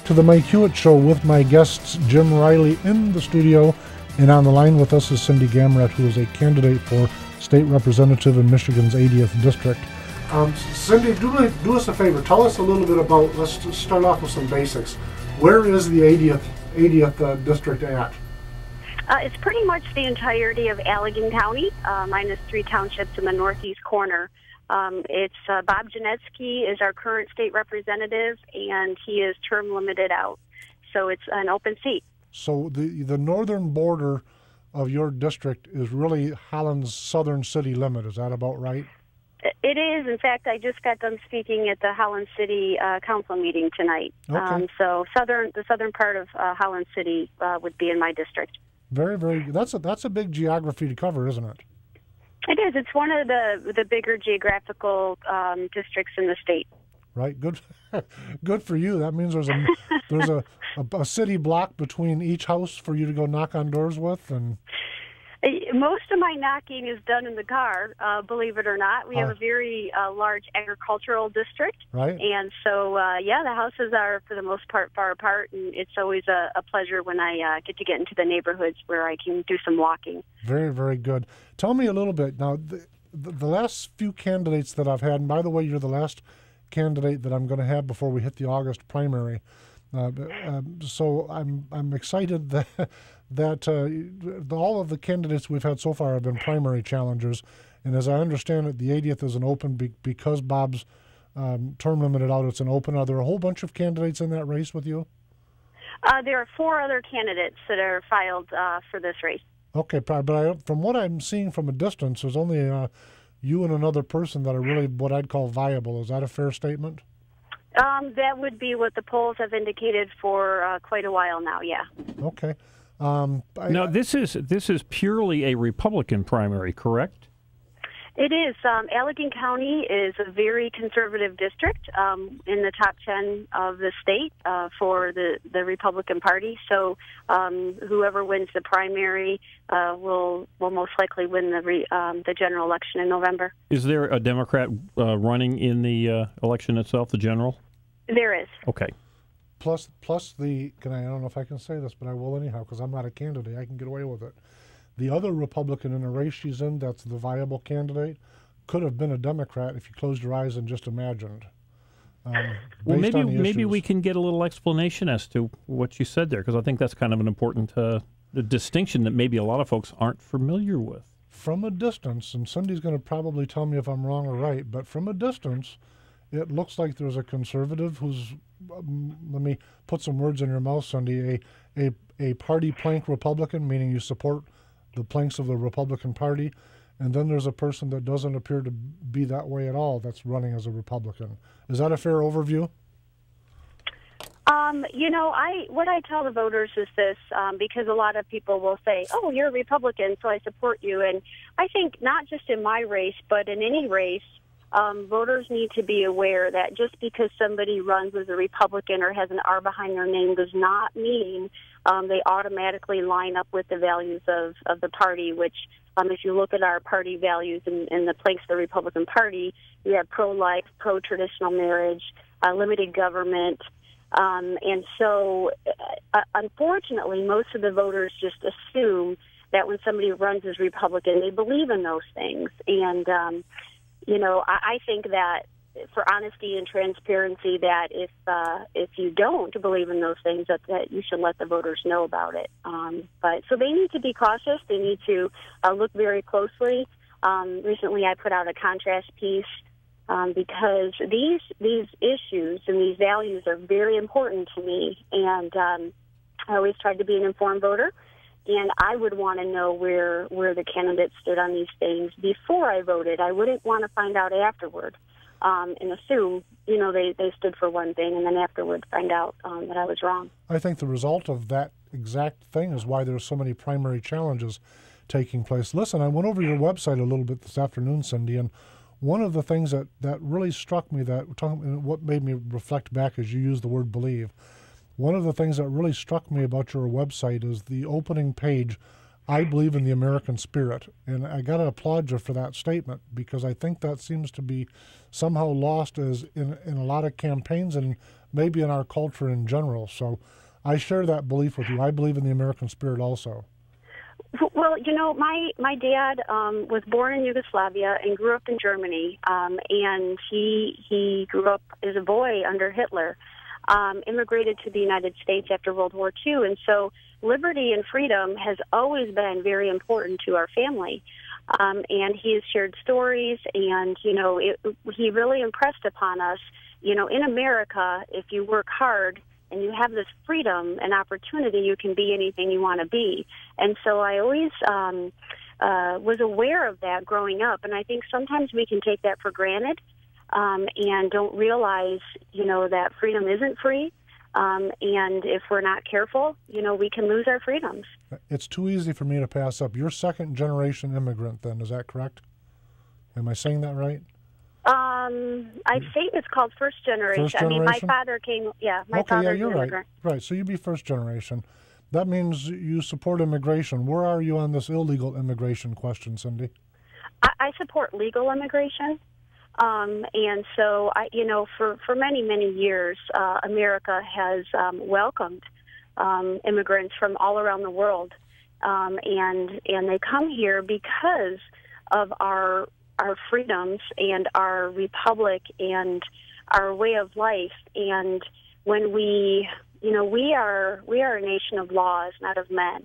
to the Mike Hewitt Show with my guests Jim Riley in the studio, and on the line with us is Cindy Gamrat, who is a candidate for state representative in Michigan's 80th district. Cindy, do us a favor. Tell us a little bit about, let's start off with some basics. Where is the 80th district at? It's pretty much the entirety of Allegan County, minus 3 townships in the northeast corner. It's Bob Janetsky is our current state representative, and he is term limited out. So it's an open seat. So the northern border of your district is really Holland's southern city limit. Is that about right? It is. In fact, I just got done speaking at the Holland City Council meeting tonight. Okay. So the southern part of Holland City would be in my district. Very, very. That's a big geography to cover, isn't it? It is. It's one of the bigger geographical districts in the state. Right. Good. Good for you. That means there's a city block between each house for you to go knock on doors with, and. Most of my knocking is done in the car, believe it or not. We have a very large agricultural district. Right. And so, the houses are, for the most part, far apart, and it's always a pleasure when I get to get into the neighborhoods where I can do some walking. Very, very good. Tell me a little bit. Now, the last few candidates that I've had, and by the way, you're the last candidate that I'm going to have before we hit the August primary. So I'm excited that all of the candidates we've had so far have been primary challengers, and as I understand it, the 80th is an open because Bob's term limited out. It's an open. Are there a whole bunch of candidates in that race with you? There are 4 other candidates that are filed for this race. Okay, but from what I'm seeing from a distance, there's only you and another person that are really what I'd call viable. Is that a fair statement? That would be what the polls have indicated for quite a while now, yeah. Okay. Now, this is purely a Republican primary, correct? It is. Allegan County is a very conservative district in the top 10 of the state for the Republican Party. So whoever wins the primary will most likely win the general election in November. Is there a Democrat running in the election itself, the general? There is. Okay. Plus I don't know if I can say this, but I will anyhow because I'm not a candidate. I can get away with it. The other Republican in the race she's in, that's the viable candidate, could have been a Democrat if you closed your eyes and just imagined. Well, maybe we can get a little explanation as to what you said there, because I think that's kind of an important distinction that maybe a lot of folks aren't familiar with. From a distance, and Cindy's going to probably tell me if I'm wrong or right, but from a distance, it looks like there's a conservative who's, let me put some words in your mouth, Cindy, a party plank Republican, meaning you support the planks of the Republican Party, and then there's a person that doesn't appear to be that way at all that's running as a Republican. Is that a fair overview? What I tell the voters is this, because a lot of people will say, oh, you're a Republican, so I support you. And I think not just in my race, but in any race, voters need to be aware that just because somebody runs as a Republican or has an R behind their name does not mean they automatically line up with the values of the party, which if you look at our party values in the planks of the Republican Party, we have pro-life, pro-traditional marriage, limited government. And so, unfortunately, most of the voters just assume that when somebody runs as Republican, they believe in those things. And I think that for honesty and transparency, that if you don't believe in those things, that you should let the voters know about it. But so they need to be cautious. They need to look very closely. Recently, I put out a contrast piece because these issues and these values are very important to me, and I always tried to be an informed voter. And I would want to know where the candidates stood on these things before I voted. I wouldn't want to find out afterward and assume, they stood for one thing and then afterward find out that I was wrong. I think the result of that exact thing is why there's so many primary challenges taking place. Listen, I went over your website a little bit this afternoon, Cindy, and one of the things that really struck me, what made me reflect back as you used the word believe, one of the things that really struck me about your website is the opening page I believe in the American spirit, and I got to applaud you for that statement, because I think that seems to be somehow lost as in a lot of campaigns and maybe in our culture in general. So I share that belief with you. I believe in the American spirit also. Well, my dad was born in Yugoslavia and grew up in Germany, and he grew up as a boy under Hitler, immigrated to the United States after World War II, and so liberty and freedom has always been very important to our family. And he has shared stories, and, he really impressed upon us, in America, if you work hard and you have this freedom and opportunity, you can be anything you want to be. And so I always was aware of that growing up, and I think sometimes we can take that for granted and don't realize, that freedom isn't free. And if we're not careful, we can lose our freedoms. It's too easy for me to pass up. You're second-generation immigrant then, is that correct? Am I saying that right? I think it's called first generation. First generation? My father came, father's you're an immigrant. Right, so you'd be first generation. That means you support immigration. Where are you on this illegal immigration question, Cindy? I support legal immigration. And so, for many, many years, America has welcomed immigrants from all around the world. And they come here because of our freedoms and our republic and our way of life. And when we are a nation of laws, not of men.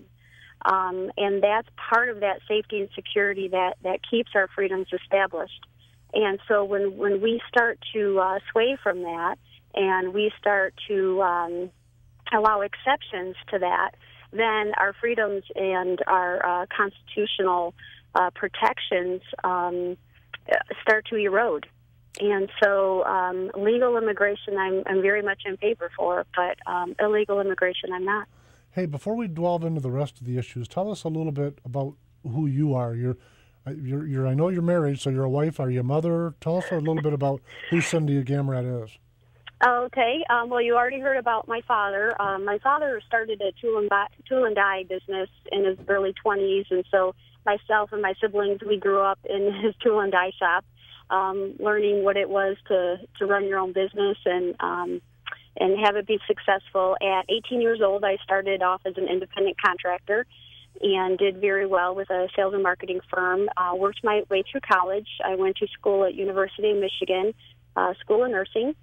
And that's part of that safety and security that keeps our freedoms established. And so when we start to sway from that, and we start to allow exceptions to that, then our freedoms and our constitutional protections start to erode. And so legal immigration I'm very much in favor for, but illegal immigration I'm not. Hey, before we delve into the rest of the issues, tell us a little bit about who you are. I know you're married, so you're a wife. Are you a mother? Tell us a little bit about who Cindy Gamrat is. Okay. Well, you already heard about my father. My father started a tool and die business in his early 20s, and so myself and my siblings, we grew up in his tool and die shop, learning what it was to run your own business and have it be successful. At 18 years old, I started off as an independent contractor and did very well with a sales and marketing firm. Worked my way through college. I went to school at University of Michigan, School of Nursing.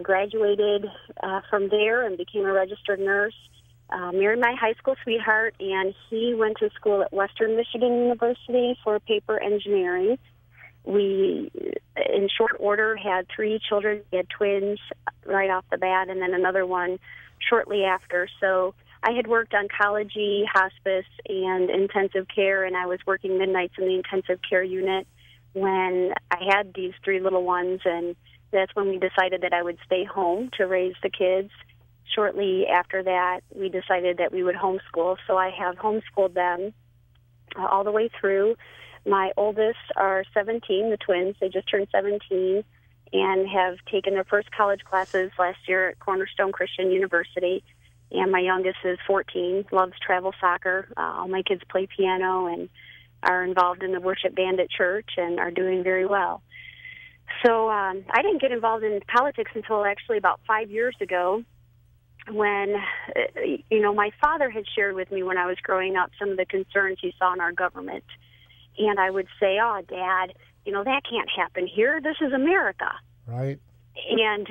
Graduated from there and became a registered nurse. Married my high school sweetheart, and he went to school at Western Michigan University for paper engineering. We, in short order, had 3 children. We had twins right off the bat, and then another one shortly after. So I had worked oncology, hospice, and intensive care, and I was working midnights in the intensive care unit when I had these 3 little ones, and that's when we decided that I would stay home to raise the kids. Shortly after that, we decided that we would homeschool, so I have homeschooled them all the way through. My oldest are 17, the twins. They just turned 17 and have taken their first college classes last year at Cornerstone Christian University. And my youngest is 14, loves travel soccer. All my kids play piano and are involved in the worship band at church and are doing very well. So I didn't get involved in politics until actually about 5 years ago when, my father had shared with me when I was growing up some of the concerns he saw in our government. And I would say, oh, Dad, that can't happen here. This is America. Right. And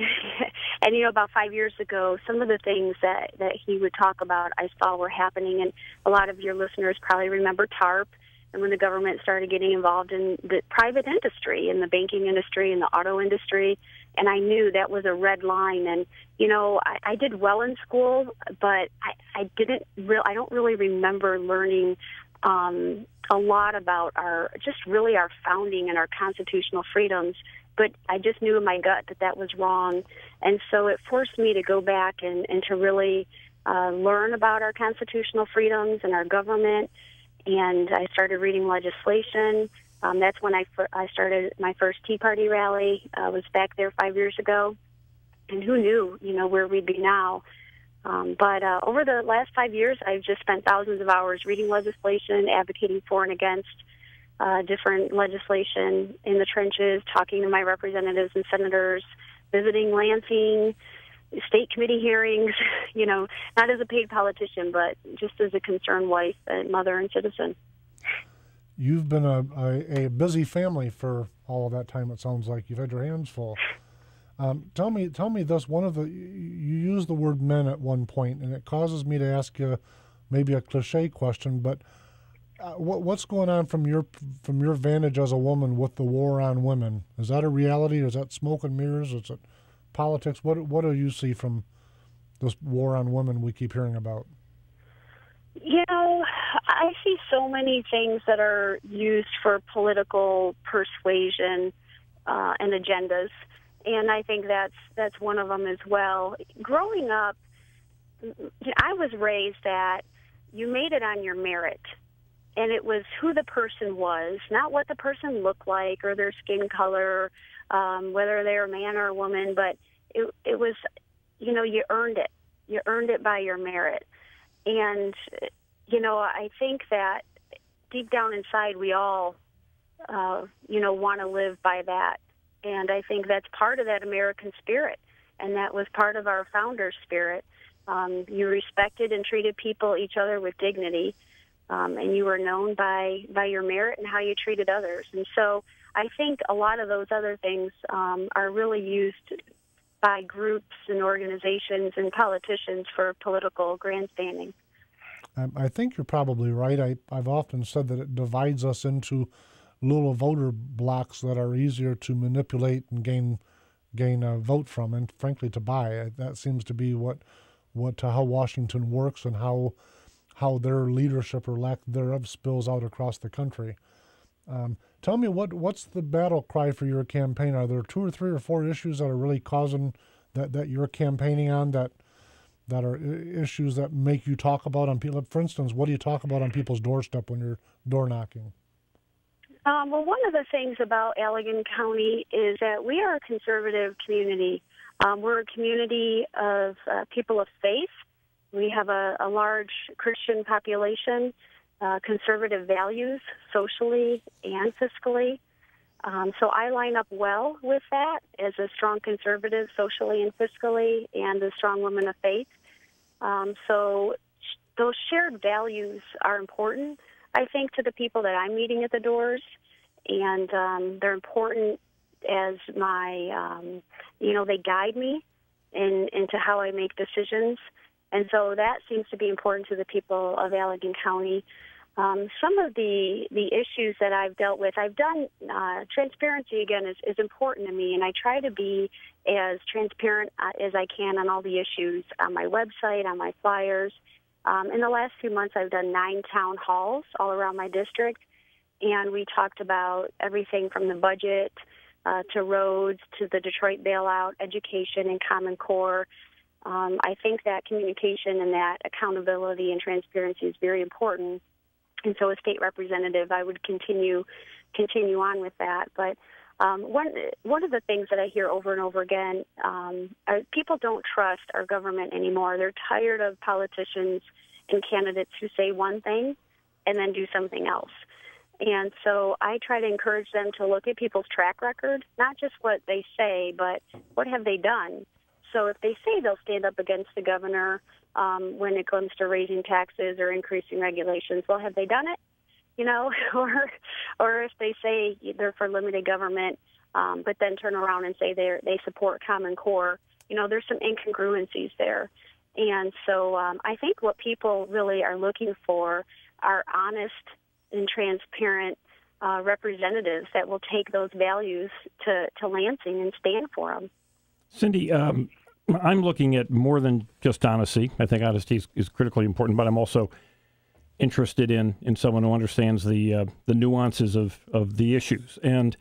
about 5 years ago, some of the things that he would talk about I saw were happening. And a lot of your listeners probably remember TARP and when the government started getting involved in the private industry, in the banking industry, in the auto industry. And I knew that was a red line. And, I did well in school, but I don't really remember learning a lot about our founding and our constitutional freedoms. But I just knew in my gut that was wrong. And so it forced me to go back and to really learn about our constitutional freedoms and our government. And I started reading legislation. That's when I started my first Tea Party rally. I was back there 5 years ago. And who knew, where we'd be now. But over the last 5 years, I've just spent thousands of hours reading legislation, advocating for and against different legislation in the trenches, talking to my representatives and senators, visiting Lansing, state committee hearings, not as a paid politician, but just as a concerned wife and mother and citizen. You've been a busy family for all of that time, it sounds like. You've had your hands full. Tell me this. You used the word men at one point, and it causes me to ask you maybe a cliche question, but what's going on from your vantage as a woman with the war on women? Is that a reality? Is that smoke and mirrors? Is it politics? What do you see from this war on women we keep hearing about? I see so many things that are used for political persuasion and agendas, and I think that's one of them as well. Growing up, I was raised that you made it on your merit, and it was who the person was, not what the person looked like or their skin color, whether they're a man or a woman, but it was, you earned it. You earned it by your merit. And, I think that deep down inside we all, want to live by that. And I think that's part of that American spirit, and that was part of our founders' spirit. You respected and treated each other with dignity, and you were known by your merit and how you treated others. And so I think a lot of those other things are really used by groups and organizations and politicians for political grandstanding. I think you're probably right. I've often said that it divides us into little voter blocks that are easier to manipulate and gain a vote from, and frankly to buy. That seems to be how Washington works and how their leadership or lack thereof spills out across the country. Tell me what's the battle cry for your campaign? Are there 2 or 3 or 4 issues that are really causing that you're campaigning on that are issues that make you talk about on people? For instance, what do you talk about on people's doorstep when you're door knocking? Well, one of the things about Allegan County is that we are a conservative community. We're a community of people of faith. We have a large Christian population, conservative values socially and fiscally. So I line up well with that as a strong conservative socially and fiscally and a strong woman of faith. So those shared values are important, I think, to the people that I'm meeting at the doors. And they're important as my, they guide me into how I make decisions. And so that seems to be important to the people of Allegan County. Some of the issues that I've dealt with, I've done, transparency, again, is important to me, and I try to be as transparent as I can on all the issues on my website, on my flyers. In the last few months, I've done 9 town halls all around my district, and we talked about everything from the budget to roads to the Detroit bailout, education, and Common Core. I think that communication and that accountability and transparency is very important. And so as state representative, I would continue on with that. But one of the things that I hear over and over again, people don't trust our government anymore. They're tired of politicians and candidates who say one thing and then do something else. And so I try to encourage them to look at people's track record, not just what they say, but what have they done. So if they say they'll stand up against the governor when it comes to raising taxes or increasing regulations, well, have they done it? Or if they say they're for limited government, but then turn around and say they support Common Core, there's some incongruencies there. And so I think what people really are looking for are honest and transparent representatives that will take those values to Lansing and stand for them. Cindy, I'm looking at more than just honesty. I think honesty is critically important, but I'm also interested in someone who understands the nuances of the issues. And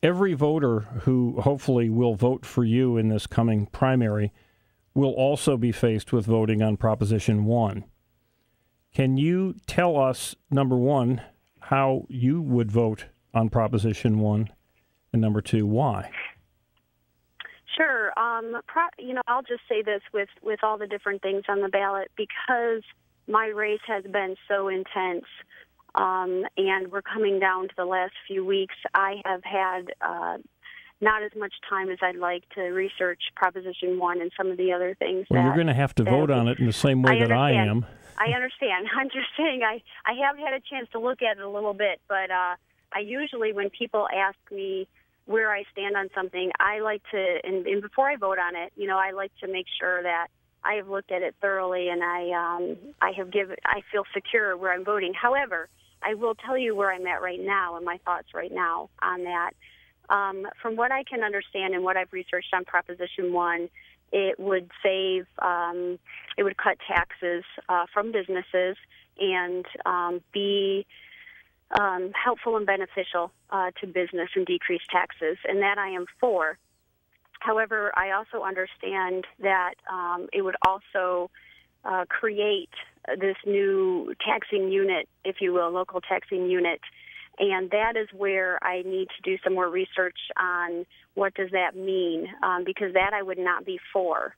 every voter who hopefully will vote for you in this coming primary will also be faced with voting on Proposition 1. Can you tell us, number one, how you would vote on Proposition 1, and number two, why? Sure. I'll just say this with all the different things on the ballot, because my race has been so intense, and we're coming down to the last few weeks. I have had not as much time as I'd like to research Proposition 1 and some of the other things. Well, you're going to have to vote on it in the same way that I am. I understand. I'm just saying I have had a chance to look at it a little bit, but I usually, when people ask me where I stand on something, I like to, and before I vote on it, I like to make sure that I have looked at it thoroughly, and I feel secure where I'm voting. However, I will tell you where I'm at right now and my thoughts right now on that. From what I can understand and what I've researched on Proposition 1, it would save, it would cut taxes from businesses and be helpful and beneficial to business and decrease taxes, and that I am for. However, I also understand that it would also create this new taxing unit, if you will, local taxing unit, and that is where I need to do some more research on what does that mean, because that I would not be for.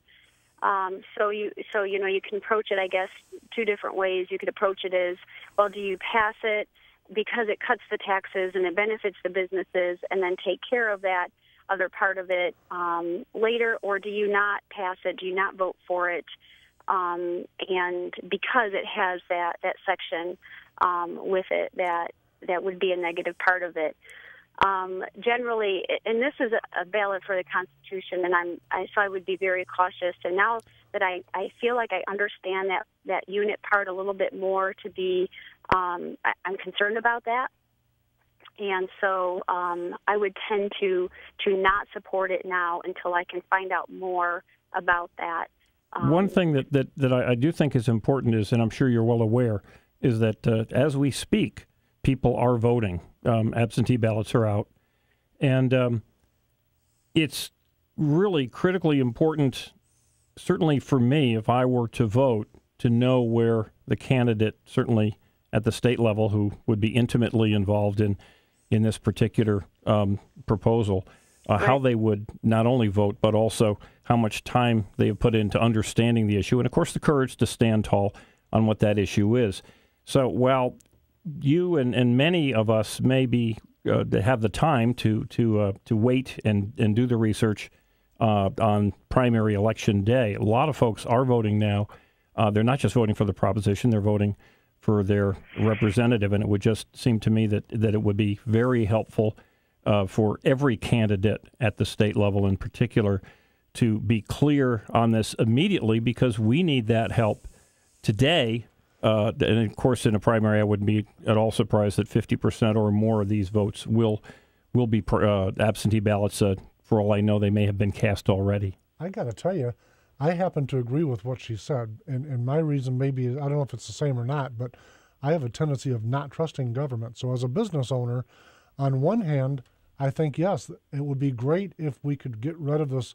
So you can approach it, I guess, two different ways. You could approach it as, well, do you pass it because it cuts the taxes and it benefits the businesses, and then take care of that other part of it later, or do you not pass it? Do you not vote for it? And because it has that section with it, that would be a negative part of it. Generally, and this is a ballot for the Constitution, and so I would be very cautious. And now that I feel like I understand that unit part a little bit more, to be, I'm concerned about that. And so I would tend to not support it now until I can find out more about that. One thing that I do think is important is, and I'm sure you're well aware, is that as we speak, people are voting. Absentee ballots are out. And it's really critically important, certainly for me, if I were to vote, to know where the candidate, certainly at the state level, who would be intimately involved in this particular proposal, how they would not only vote, but also how much time they have put into understanding the issue, and, of course, the courage to stand tall on what that issue is. So while you and many of us may be have the time to wait and do the research on primary election day, a lot of folks are voting now. They're not just voting for the proposition; they're voting for their representative, and it would just seem to me that it would be very helpful for every candidate at the state level in particular to be clear on this immediately, because we need that help today. And, of course, in a primary, I wouldn't be at all surprised that 50% or more of these votes will be absentee ballots. For all I know, they may have been cast already. I got to tell you, I happen to agree with what she said, and my reason maybe, I don't know if it's the same or not, but I have a tendency of not trusting government. So as a business owner, on one hand, I think, yes, it would be great if we could get rid of this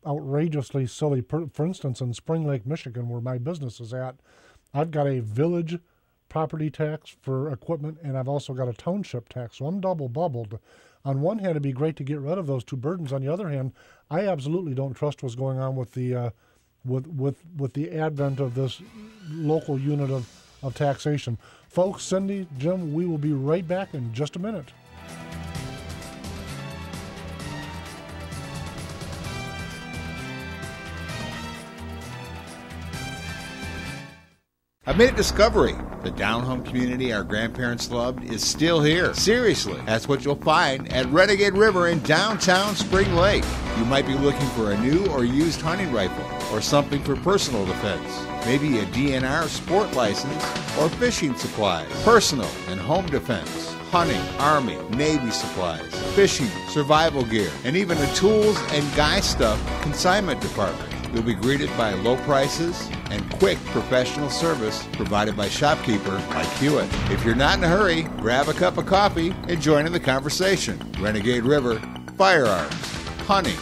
outrageously silly, for instance, in Spring Lake, Michigan, where my business is at, I've got a village property tax for equipment, and I've also got a township tax, so I'm double bubbled. On one hand, it'd be great to get rid of those two burdens. On the other hand, I absolutely don't trust what's going on with the with the advent of this local unit of taxation. Folks, Cindy, Jim, we will be right back in just a minute. I made a discovery. The down-home community our grandparents loved is still here. Seriously, that's what you'll find at Renegade River in downtown Spring Lake. You might be looking for a new or used hunting rifle or something for personal defense. Maybe a DNR sport license or fishing supplies, personal and home defense, hunting, Army, Navy supplies, fishing, survival gear, and even a tools and guy stuff consignment department. You'll be greeted by low prices and quick professional service provided by shopkeeper like Hewitt. If you're not in a hurry, grab a cup of coffee and join in the conversation. Renegade River, firearms, hunting,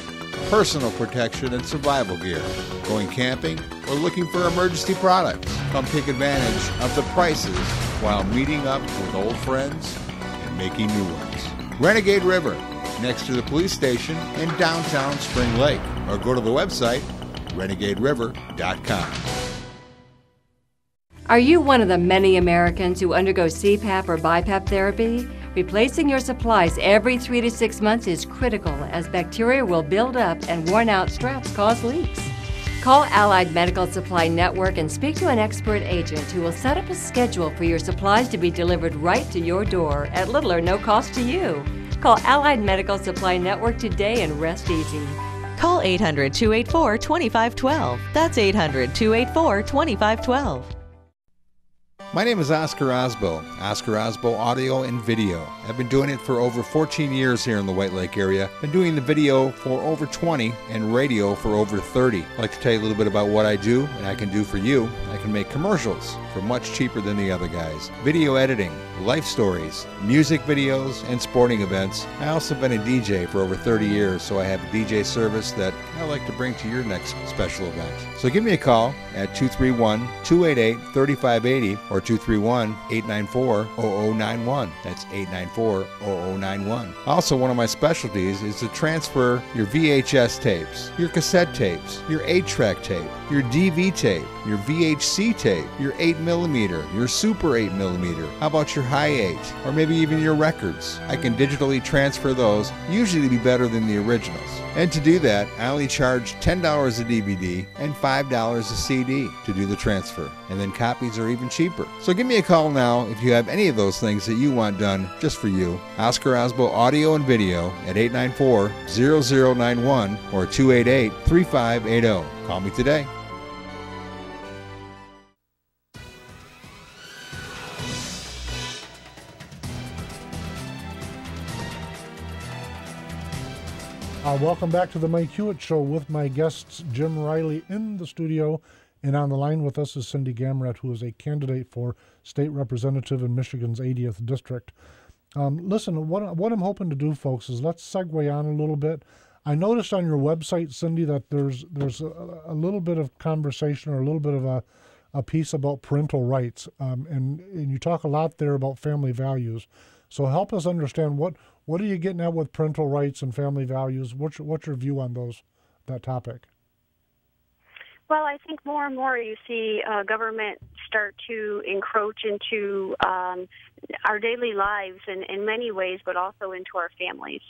personal protection and survival gear, going camping, or looking for emergency products. Come take advantage of the prices while meeting up with old friends and making new ones. Renegade River, next to the police station in downtown Spring Lake. Or go to the website, renegaderiver.com. Are you one of the many Americans who undergo CPAP or BiPAP therapy? Replacing your supplies every 3 to 6 months is critical, as bacteria will build up and worn-out straps cause leaks. Call Allied Medical Supply Network and speak to an expert agent who will set up a schedule for your supplies to be delivered right to your door at little or no cost to you. Call Allied Medical Supply Network today and rest easy. Call 800-284-2512. That's 800-284-2512. My name is Oscar Osbo, Oscar Osbo Audio and Video. I've been doing it for over 14 years here in the White Lake area. Been doing the video for over 20 and radio for over 30. I'd like to tell you a little bit about what I do and I can do for you. I can make commercials for much cheaper than the other guys. Video editing, life stories, music videos, and sporting events. I also been a DJ for over 30 years, so I have a DJ service that I like to bring to your next special event. So give me a call at 231-288-3580 or 231-894-0091. That's 894-0091. Also, one of my specialties is to transfer your VHS tapes, your cassette tapes, your 8-track tape, your DV tape, your VHC tape, your 8mm, your Super 8mm. How about your High 8, or maybe even your records? I can digitally transfer those, usually to be better than the originals. And to do that, I only charge $10 a DVD and $5 a CD to do the transfer. And then copies are even cheaper. So give me a call now if you have any of those things that you want done just for you. Oscar Osbo Audio and Video at 894-0091 or 288-3580. Call me today. Welcome back to the Mike Hewitt Show with my guests, Jim Riley in the studio, and on the line with us is Cindy Gamrat, who is a candidate for state representative in Michigan's 80th district. Listen, what I'm hoping to do, folks, is let's segue on a little bit. I noticed on your website, Cindy, that there's a little bit of conversation or a little bit of a piece about parental rights, and you talk a lot there about family values. So help us understand what are you getting at with parental rights and family values? What's your view on that topic? Well, I think more and more you see government start to encroach into our daily lives in many ways, but also into our families.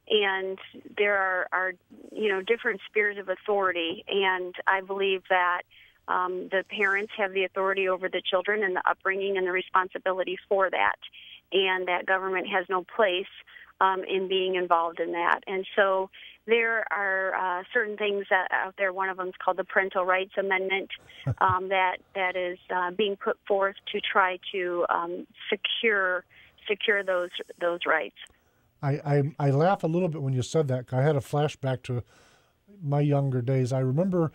And there are different spheres of authority, and I believe that the parents have the authority over the children and the upbringing and the responsibility for that, and that government has no place in being involved in that. And so there are certain things out there. One of them is called the Parental Rights Amendment that is being put forth to try to secure those rights. I laugh a little bit when you said that. I had a flashback to my younger days. I remember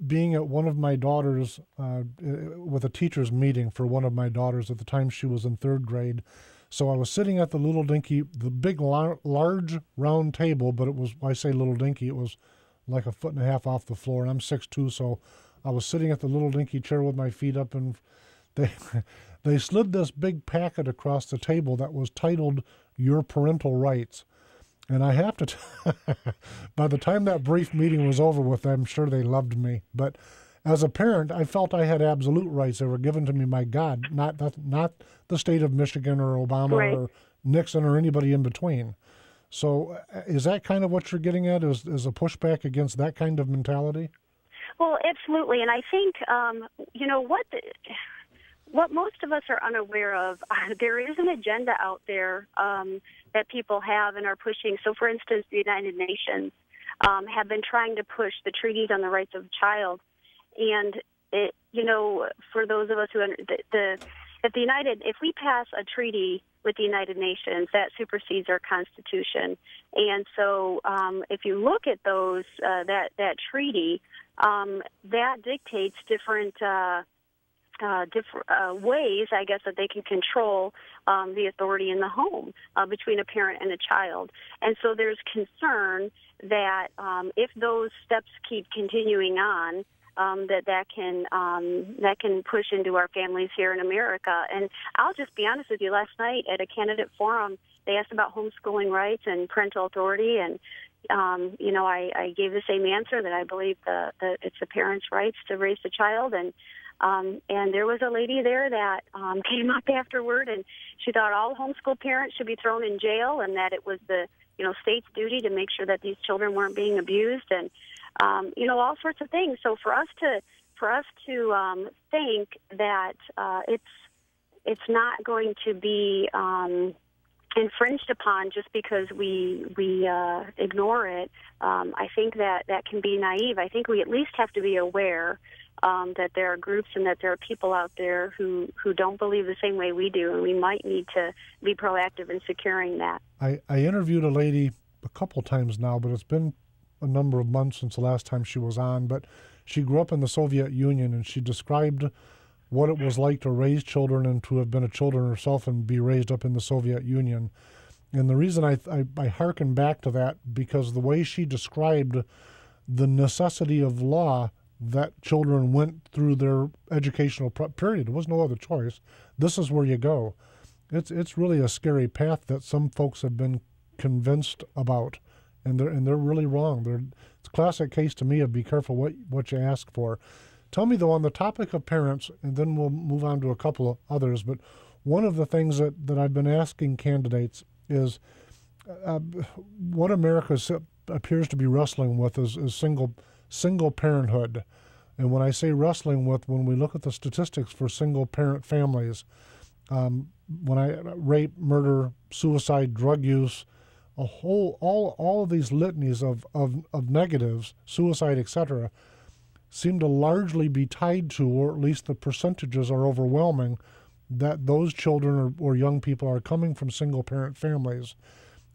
being at one of my daughters with a teacher's meeting for one of my daughters. At the time she was in 3rd grade. So I was sitting at the the big, large, round table, but it was, I say little dinky, it was like 1.5 feet off the floor, and I'm 6'2", so I was sitting at the little dinky chair with my feet up, and they slid this big packet across the table that was titled, "Your Parental Rights." And I have to, by the time that brief meeting was over with, I'm sure they loved me. But as a parent, I felt I had absolute rights. They were given to me by God, not the state of Michigan or Obama right. or Nixon or anybody in between. So is that kind of what you're getting at, is a pushback against that kind of mentality? Well, absolutely. And I think, what most of us are unaware of, there is an agenda out there that people have and are pushing. So, for instance, the United Nations have been trying to push the treaties on the rights of the child. And, for those of us who if we pass a treaty with the United Nations, that supersedes our Constitution. And so if you look at those, that treaty, that dictates different ways, I guess, that they can control the authority in the home between a parent and a child. And so there's concern that if those steps keep continuing on, that can push into our families here in America. And I'll just be honest with you, last night at a candidate forum they asked about homeschooling rights and parental authority, and I gave the same answer, that I believe that it's the parents' rights to raise the child. And there was a lady there that came up afterward, and she thought all homeschool parents should be thrown in jail, and that it was the state's duty to make sure that these children weren't being abused, and all sorts of things. So for us to think that it's not going to be infringed upon just because we ignore it, I think that can be naive. I think we at least have to be aware that there are groups and that there are people out there who don't believe the same way we do, and we might need to be proactive in securing that. I interviewed a lady a couple times now, but it's been a number of months since the last time she was on, but she grew up in the Soviet Union, and she described what it was like to raise children and to have been a children herself and be raised up in the Soviet Union. And the reason I hearken back to that, because the way she described the necessity of law that children went through their educational period, there was no other choice. This is where you go. It's really a scary path that some folks have been convinced about, and they're really wrong. It's a classic case to me of be careful what you ask for. Tell me, though, on the topic of parents, and then we'll move on to a couple of others, but one of the things that I've been asking candidates is what America appears to be wrestling with is single parenthood. And when I say wrestling with, when we look at the statistics for single parent families, rape, murder, suicide, drug use, all of these litanies of negatives, suicide, etc., seem to largely be tied to, or at least the percentages are overwhelming, that those children or young people are coming from single-parent families.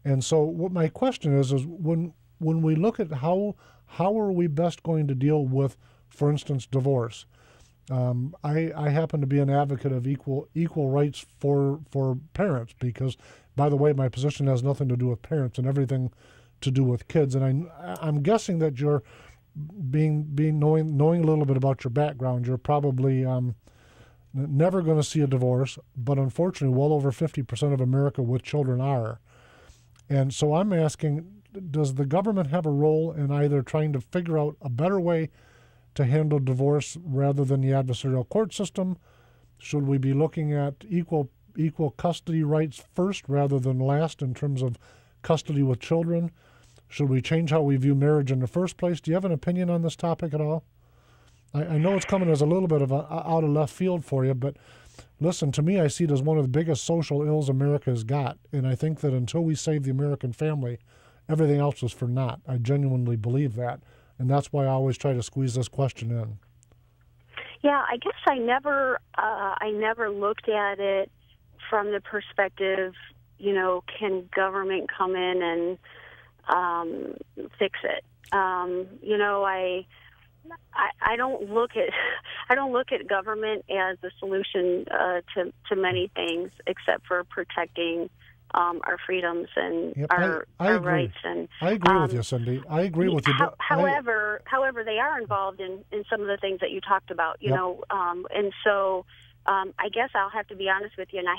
And so what my question is when we look at how are we best going to deal with, for instance, divorce? I happen to be an advocate of equal rights for parents, because, by the way, my position has nothing to do with parents and everything to do with kids. And I'm guessing that you're knowing a little bit about your background, you're probably never going to see a divorce, but unfortunately, well over 50% of America with children are. And so I'm asking, does the government have a role in either trying to figure out a better way to handle divorce rather than the adversarial court system? Should we be looking at equal custody rights first rather than last in terms of custody with children? Should we change how we view marriage in the first place? Do you have an opinion on this topic at all? I know it's coming as a little bit of out of left field for you, but listen, to me, I see it as one of the biggest social ills America has got, and I think that until we save the American family, everything else is for naught. I genuinely believe that, and that's why I always try to squeeze this question in. Yeah, I guess I never looked at it from the perspective, can government come in and fix it? I don't look at government as a solution to many things, except for protecting our freedoms and our rights. And I agree with you, Cindy. I agree with you. However, they are involved in some of the things that you talked about. And so I guess I'll have to be honest with you, and I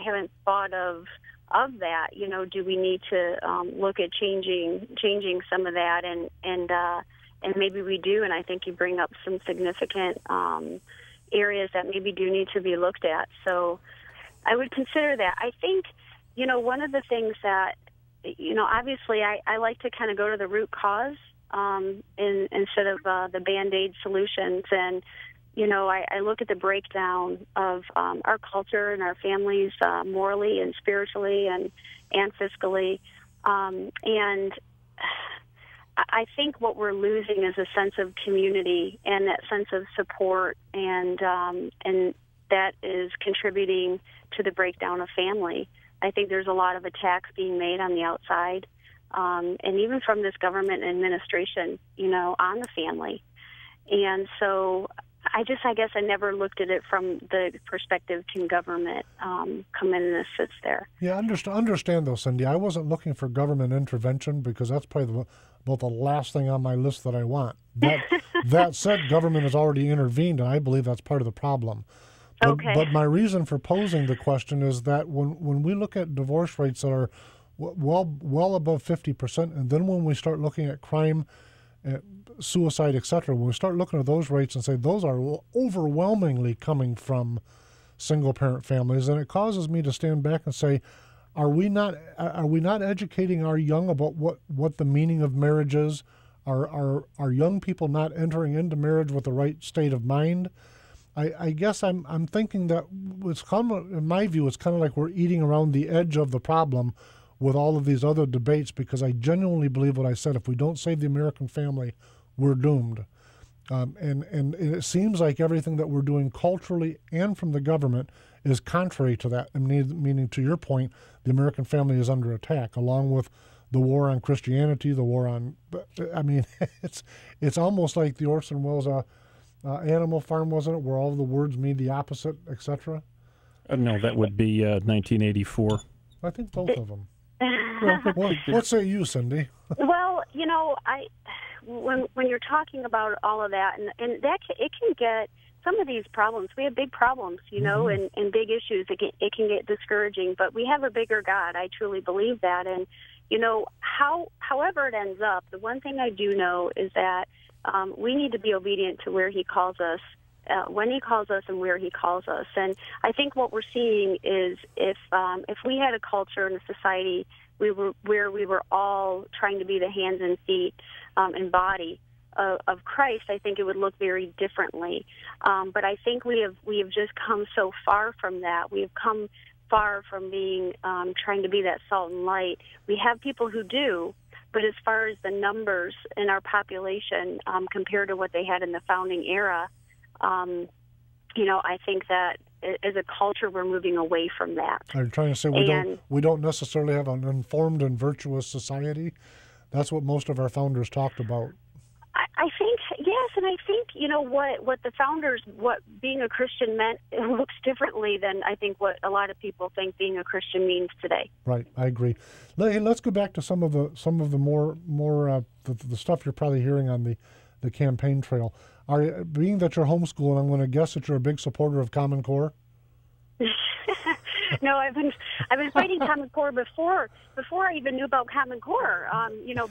haven't thought of that. Do we need to look at changing some of that, and maybe we do, and I think you bring up some significant areas that maybe do need to be looked at. So I would consider that. I think, one of the things that, obviously I like to kind of go to the root cause instead of the Band-Aid solutions. And, I look at the breakdown of our culture and our families morally and spiritually and fiscally. And I think what we're losing is a sense of community and that sense of support, and that is contributing to the breakdown of family. I think there's a lot of attacks being made on the outside, and even from this government administration, on the family. And so I guess I never looked at it from the perspective, can government come in and assist there? Yeah, understand though, Cindy, I wasn't looking for government intervention, because that's probably about the last thing on my list that I want. That said, government has already intervened, and I believe that's part of the problem. But my reason for posing the question is that when we look at divorce rates that are well above 50%, and then when we start looking at crime, suicide, etc., when we start looking at those rates and say those are overwhelmingly coming from single-parent families, and it causes me to stand back and say, are we not educating our young about what the meaning of marriage is? Are young people not entering into marriage with the right state of mind? I guess I'm thinking that it's kind of, in my view, it's kind of like we're eating around the edge of the problem with all of these other debates, because I genuinely believe what I said. If we don't save the American family, we're doomed. And it seems like everything that we're doing culturally and from the government is contrary to that. Meaning, to your point, the American family is under attack, along with the war on Christianity, the war on. I mean, it's almost like the Orson Welles Animal Farm, wasn't it, where all the words mean the opposite, etc. No, that would be 1984. I think both of them. What say you, Cindy? Well, when you're talking about all of that, and that it can get some of these problems. We have big problems, and big issues. It can get discouraging, but we have a bigger God. I truly believe that, and however it ends up, the one thing I do know is that we need to be obedient to where He calls us. When He calls us and where He calls us. And I think what we're seeing is if we had a culture and a society where we were all trying to be the hands and feet and body of Christ, I think it would look very differently. But I think we have just come so far from that. We have come far from being trying to be that salt and light. We have people who do, but as far as the numbers in our population compared to what they had in the founding era, I think that as a culture we're moving away from that. I'm trying to say we don't necessarily have an informed and virtuous society. That's what most of our founders talked about. I think yes, and I think what the founders, what being a Christian meant, it looks differently than I think what a lot of people think being a Christian means today. Right, I agree. Let's go back to some of the more the stuff you're probably hearing on the campaign trail. Being that you're homeschooling, I'm going to guess that you're a big supporter of Common Core. No, I've been fighting Common Core before I even knew about Common Core.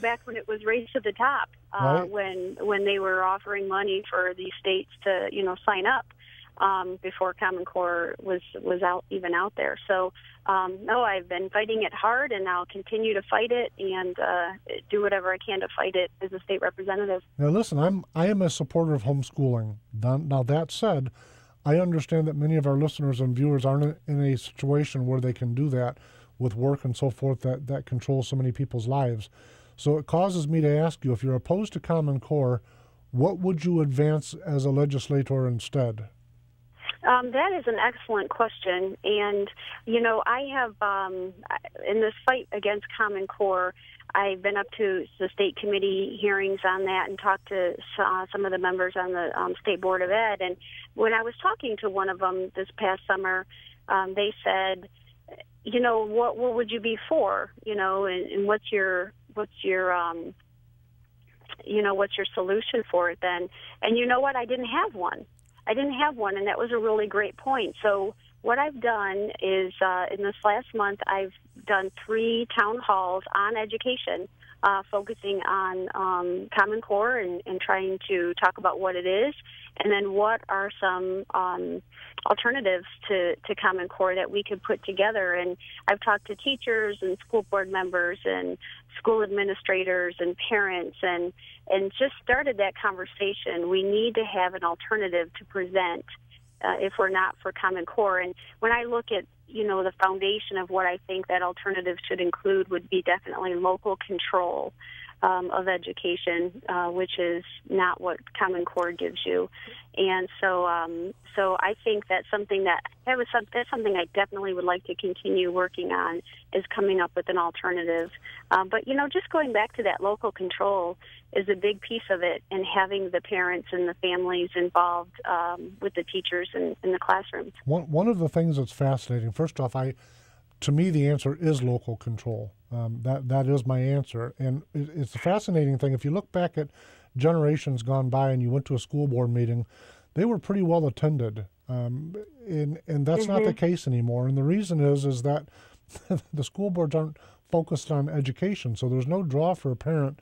Back when it was Race to the Top, right. when they were offering money for these states to sign up before Common Core was out there. So no, I've been fighting it hard, and I'll continue to fight it and do whatever I can to fight it as a state representative. Now, listen, I am a supporter of homeschooling. Now that said, I understand that many of our listeners and viewers aren't in a situation where they can do that with work and so forth that controls so many people's lives. So it causes me to ask you, if you're opposed to Common Core, what would you advance as a legislator instead? That is an excellent question. And, I have, in this fight against Common Core, I've been up to the state committee hearings on that and talked to some of the members on the State Board of Ed. And when I was talking to one of them this past summer, they said, what would you be for? And what's your solution for it then? And you know what? I didn't have one, and that was a really great point. So what I've done is, in this last month, I've done 3 town halls on education, focusing on Common Core and trying to talk about what it is, and then what are some alternatives to Common Core that we could put together. And I've talked to teachers and school board members and school administrators and parents and just started that conversation. We need to have an alternative to present if we're not for Common Core. And when I look at, the foundation of what I think that alternative should include would be definitely local control of education, which is not what Common Core gives you. And so I think that's something that's something I definitely would like to continue working on, is coming up with an alternative. But, just going back to that local control is a big piece of it, and having the parents and the families involved with the teachers in the classrooms. One of the things that's fascinating, first off, to me, the answer is local control. That is my answer. And it's a fascinating thing. If you look back at generations gone by and you went to a school board meeting, they were pretty well attended. And that's not the case anymore. And the reason is that the school boards aren't focused on education. So there's no draw for a parent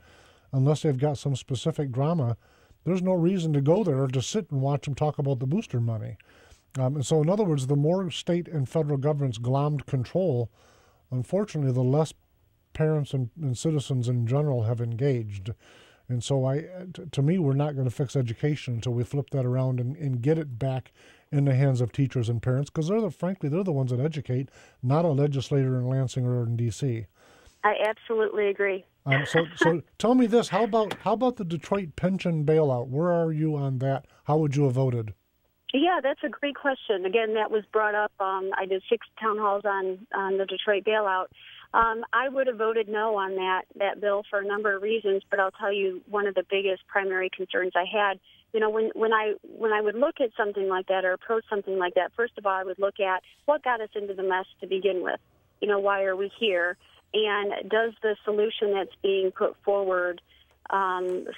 unless they've got some specific drama. There's no reason to go there or to sit and watch them talk about the booster money. And so, in other words, the more state and federal governments glommed control, unfortunately, the less parents and citizens in general have engaged. And so, to me, we're not going to fix education until we flip that around and get it back in the hands of teachers and parents, because frankly, they're the ones that educate, not a legislator in Lansing or in D.C. I absolutely agree. So tell me this: how about the Detroit pension bailout? Where are you on that? How would you have voted? Yeah, that's a great question. Again, that was brought up. I did 6 town halls on the Detroit bailout. I would have voted no on that bill for a number of reasons, but I'll tell you one of the biggest primary concerns I had. You know, when I would look at something like that or approach something like that, first of all, I would look at what got us into the mess to begin with. You know, why are we here? And does the solution that's being put forward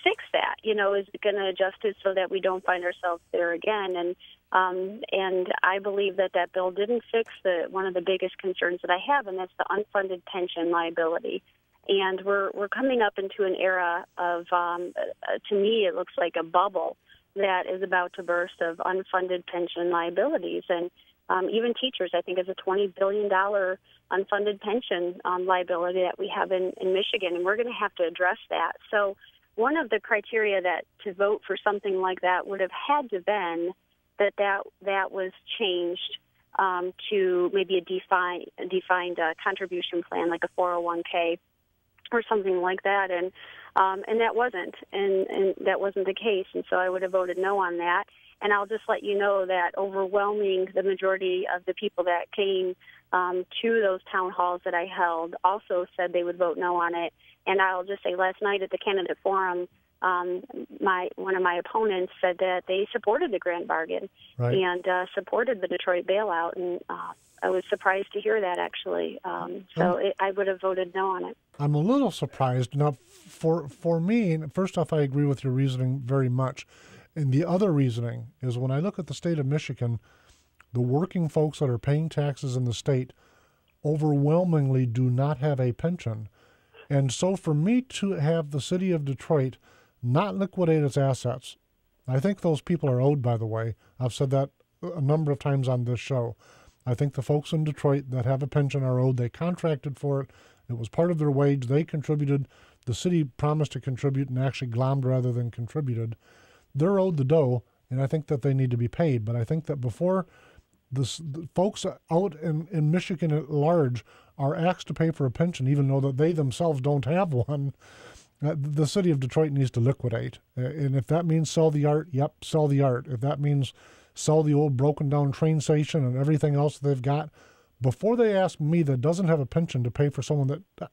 fix that? You know, is it going to adjust it so that we don't find ourselves there again? And I believe that bill didn't fix one of the biggest concerns that I have, and that's the unfunded pension liability. And we're coming up into an era of, to me, it looks like a bubble that is about to burst of unfunded pension liabilities. And even teachers, I think, is a $20 billion unfunded pension liability that we have in Michigan, and we're going to have to address that. So one of the criteria that to vote for something like that would have had to been that was changed to maybe a defined contribution plan, like a 401k or something like that, and that wasn't, and that wasn't the case, and so I would have voted no on that. And I'll just let you know that the majority of the people that came to those town halls that I held also said they would vote no on it. And I'll just say last night at the candidate forum, one of my opponents said that they supported the grand bargain and supported the Detroit bailout. And I was surprised to hear that, actually. I would have voted no on it. I'm a little surprised. Now, for me, first off, I agree with your reasoning very much. And the other reasoning is when I look at the state of Michigan, the working folks that are paying taxes in the state overwhelmingly do not have a pension. And so for me to have the city of Detroit not liquidate its assets, I think those people are owed, by the way. I've said that a number of times on this show. I think the folks in Detroit that have a pension are owed. They contracted for it. It was part of their wage. They contributed. The city promised to contribute and actually glommed rather than contributed. They're owed the dough, and I think that they need to be paid. But I think that before the folks out in Michigan at large are asked to pay for a pension, even though that they themselves don't have one, the city of Detroit needs to liquidate. And if that means sell the art, yep, sell the art. If that means sell the old broken-down train station and everything else they've got, before they ask me that doesn't have a pension to pay for someone that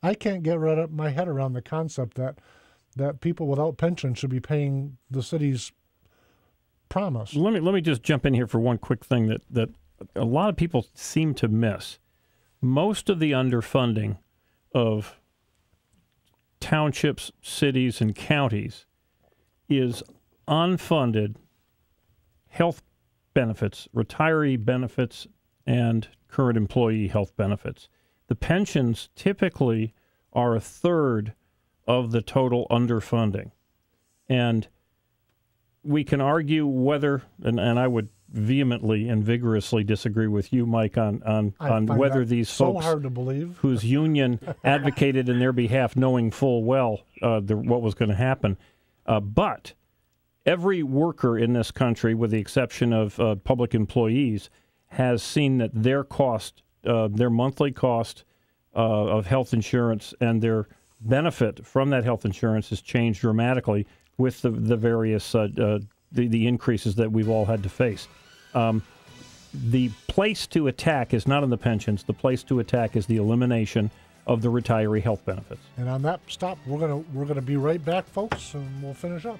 I can't get my head around the concept that people without pension should be paying the city's promise. Let me just jump in here for one quick thing that a lot of people seem to miss. Most of the underfunding of townships, cities, and counties is unfunded health benefits, retiree benefits, and current employee health benefits. The pensions typically are a third of the total underfunding. And we can argue whether, and I would vehemently and vigorously disagree with you, Mike, on whether these folks, so hard to believe, whose union advocated in their behalf, knowing full well what was going to happen. But every worker in this country, with the exception of public employees, has seen that their cost, their monthly cost of health insurance and their benefit from that health insurance has changed dramatically with the various the increases that we've all had to face. The place to attack is not in the pensions. The place to attack is the elimination of the retiree health benefits. And on that stop, we're gonna be right back, folks, and we'll finish up.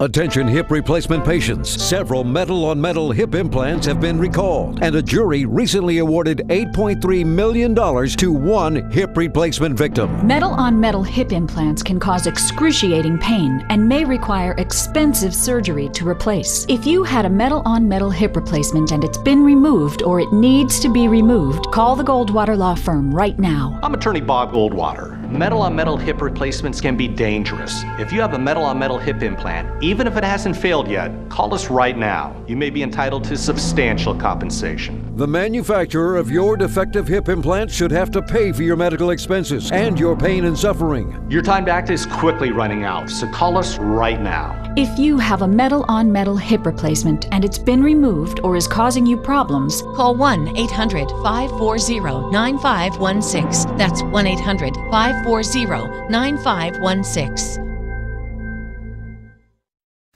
Attention hip replacement patients. Several metal-on-metal hip implants have been recalled, and a jury recently awarded $8.3 million to one hip replacement victim. Metal-on-metal hip implants can cause excruciating pain and may require expensive surgery to replace. If you had a metal-on-metal hip replacement and it's been removed or it needs to be removed, call the Goldwater Law Firm right now. I'm attorney Bob Goldwater. Metal-on-metal hip replacements can be dangerous. If you have a metal-on-metal hip implant, even if it hasn't failed yet, call us right now. You may be entitled to substantial compensation. The manufacturer of your defective hip implant should have to pay for your medical expenses and your pain and suffering. Your time to act is quickly running out, so call us right now. If you have a metal-on-metal hip replacement and it's been removed or is causing you problems, call 1-800-540-9516. That's 1-800-540-9516.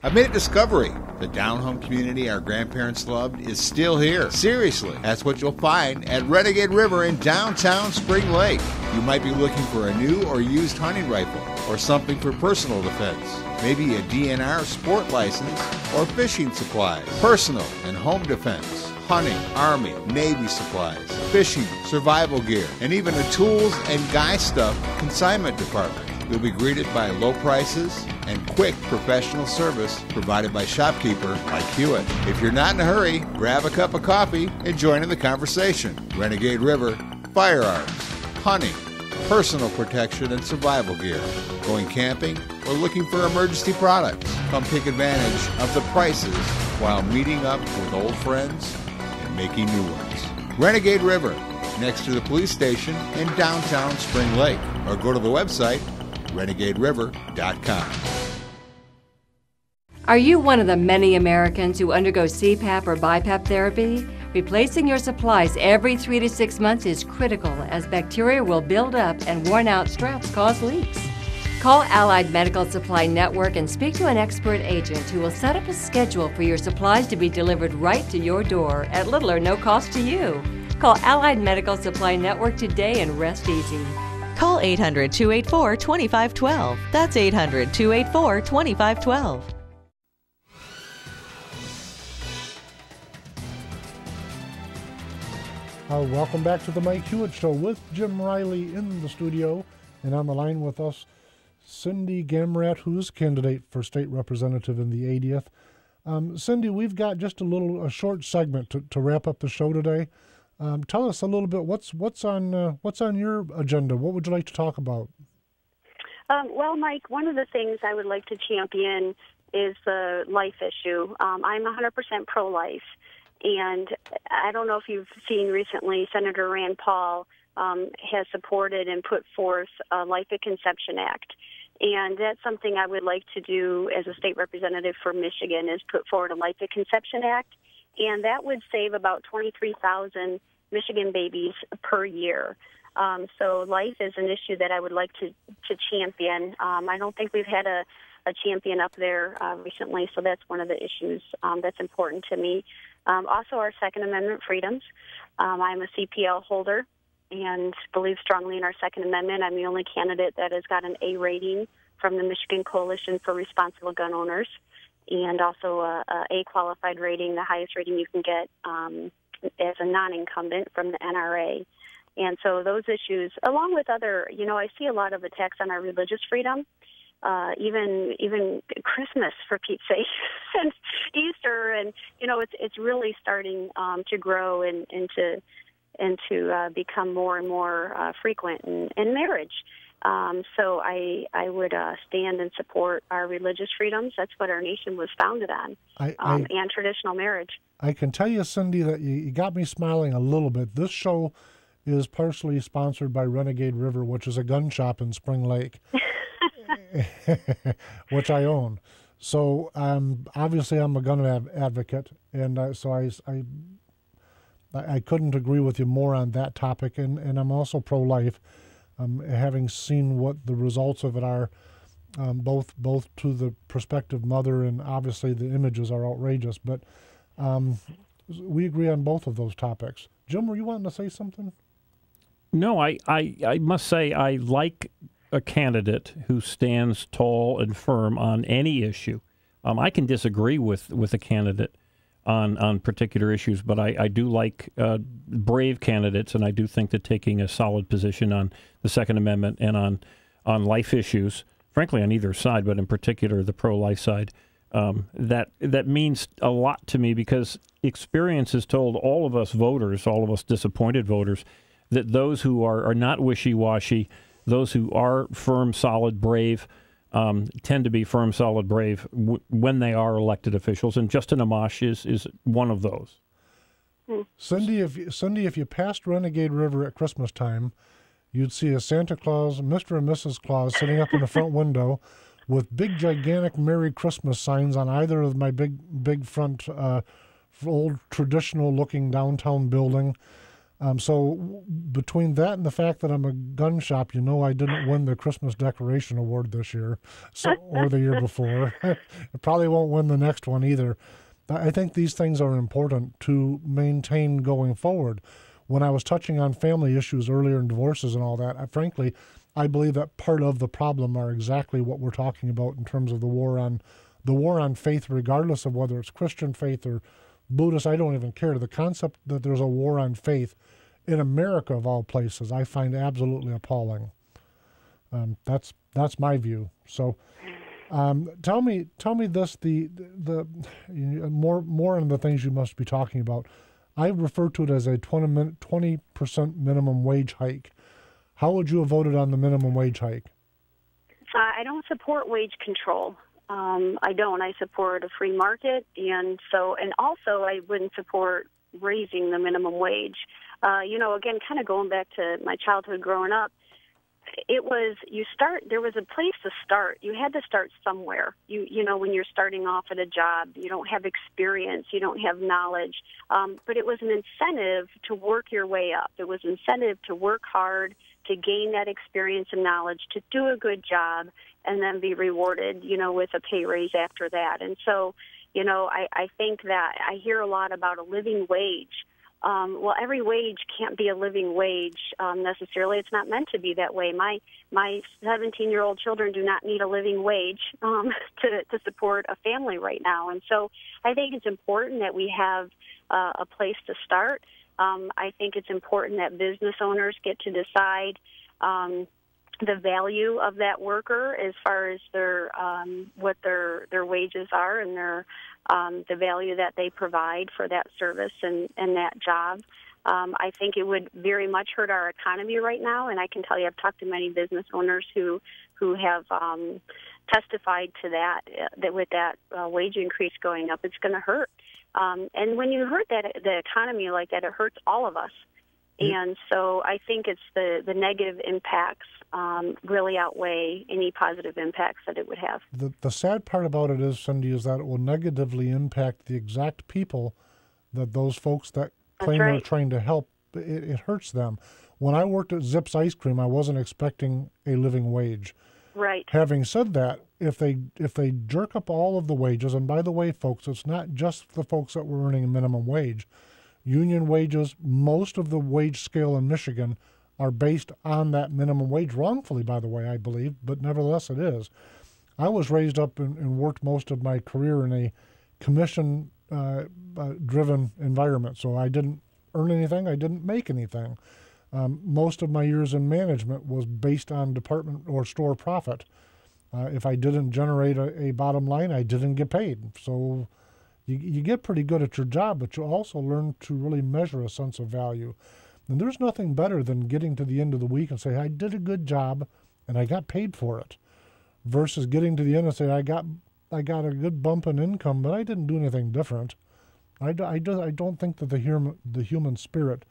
I've made a discovery. The down-home community our grandparents loved is still here. Seriously, that's what you'll find at Renegade River in downtown Spring Lake. You might be looking for a new or used hunting rifle or something for personal defense. Maybe a DNR sport license or fishing supplies, personal and home defense, hunting, Army, Navy supplies, fishing, survival gear, and even a tools and guy stuff consignment department. You'll be greeted by low prices and quick professional service provided by shopkeeper like Hewitt. If you're not in a hurry, grab a cup of coffee and join in the conversation. Renegade River, firearms, hunting, personal protection and survival gear, going camping, or looking for emergency products. Come take advantage of the prices while meeting up with old friends and making new ones. Renegade River, next to the police station in downtown Spring Lake, or go to the website renegaderiver.com. Are you one of the many Americans who undergo CPAP or BiPAP therapy? Replacing your supplies every 3 to 6 months is critical, as bacteria will build up and worn-out straps cause leaks. Call Allied Medical Supply Network and speak to an expert agent who will set up a schedule for your supplies to be delivered right to your door at little or no cost to you. Call Allied Medical Supply Network today and rest easy. Call 800-284-2512. That's 800-284-2512. Welcome back to the Mike Hewitt Show with Jim Riley in the studio, and on the line with us, Cindy Gamrat, who's candidate for state representative in the 80th. Cindy, we've got just a short segment to wrap up the show today. Tell us a little bit what's on your agenda. What would you like to talk about? Well, Mike, one of the things I would like to champion is the life issue. I'm 100% pro-life, and I don't know if you've seen recently, Senator Rand Paul has supported and put forth a Life at Conception Act. And that's something I would like to do as a state representative for Michigan, is put forward a Life at Conception Act. And that would save about 23,000 Michigan babies per year. So life is an issue that I would like to champion. I don't think we've had a champion up there recently, so that's one of the issues that's important to me. Also, our Second Amendment freedoms. I'm a CPL holder and believe strongly in our Second Amendment. I'm the only candidate that has got an A rating from the Michigan Coalition for Responsible Gun Owners, and also a qualified rating, the highest rating you can get as a non-incumbent from the NRA. And so those issues, along with other, I see a lot of attacks on our religious freedom, even Christmas, for Pete's sake, and Easter, and it's really starting to grow and to become more and more frequent in marriage. So I would stand and support our religious freedoms. That's what our nation was founded on, and traditional marriage. I can tell you, Cindy, that you got me smiling a little bit. This show is partially sponsored by Renegade River, which is a gun shop in Spring Lake, which I own. So obviously I'm a gun advocate, and so I couldn't agree with you more on that topic, and I'm also pro-life. Having seen what the results of it are, both to the prospective mother, and obviously the images are outrageous, but we agree on both of those topics. Jim, were you wanting to say something? No, I must say I like a candidate who stands tall and firm on any issue. I can disagree with a candidate on particular issues, but I do like brave candidates, and I do think that taking a solid position on the Second Amendment and on life issues, frankly on either side, but in particular the pro-life side, that means a lot to me, because experience has told all of us voters, all of us disappointed voters, that those who are not wishy-washy, those who are firm, solid, brave, tend to be firm, solid, brave when they are elected officials, and Justin Amash is one of those. Cindy, if you passed Renegade River at Christmas time, you'd see a Santa Claus, Mr. and Mrs. Claus, sitting up in the front window with big, gigantic Merry Christmas signs on either of my big front, old traditional-looking downtown building. So between that and the fact that I'm a gun shop, I didn't win the Christmas Decoration Award this year, or the year before. I probably won't win the next one either. I think these things are important to maintain going forward. When I was touching on family issues earlier and divorces and all that, frankly, I believe that part of the problem are exactly what we're talking about in terms of the war on faith, regardless of whether it's Christian faith or Buddhist. I don't even care. The concept that there's a war on faith in America, of all places, I find absolutely appalling. That's my view. So, tell me this: the more on the things you must be talking about. I refer to it as a 20% minimum wage hike. How would you have voted on the minimum wage hike? I don't support wage control. I don't. I support a free market, and also I wouldn't support raising the minimum wage. Again, kind of going back to my childhood growing up, there was a place to start. You had to start somewhere. When you're starting off at a job, you don't have experience, you don't have knowledge, but it was an incentive to work your way up. It was an incentive to work hard, to gain that experience and knowledge, to do a good job, and then be rewarded, with a pay raise after that. And so, I think that I hear a lot about a living wage. Well, every wage can't be a living wage necessarily. It's not meant to be that way. My 17-year-old children do not need a living wage to support a family right now. And so I think it's important that we have a place to start. I think it's important that business owners get to decide the value of that worker as far as what their wages are and the value that they provide for that service and that job. I think it would very much hurt our economy right now, and I can tell you I've talked to many business owners who have testified to that with that wage increase going up, it's going to hurt. And when you hurt the economy like that, it hurts all of us. And so I think it's the negative impacts really outweigh any positive impacts that it would have. The sad part about it is, Cindy, is that it will negatively impact the exact people that those folks that claim they're trying to help. It hurts them. When I worked at Zips Ice Cream, I wasn't expecting a living wage. Right. Having said that, if they jerk up all of the wages, and by the way, folks, it's not just the folks that were earning a minimum wage. Union wages, most of the wage scale in Michigan are based on that minimum wage, wrongfully, by the way, I believe, but nevertheless it is. I was raised up and worked most of my career in a commission-driven environment, so I didn't earn anything, I didn't make anything. Most of my years in management was based on department or store profit. If I didn't generate a bottom line, I didn't get paid. So you get pretty good at your job, but you also learn to really measure a sense of value. And there's nothing better than getting to the end of the week and say, I did a good job and I got paid for it, versus getting to the end and say, I got a good bump in income, but I didn't do anything different. I don't think that the human spirit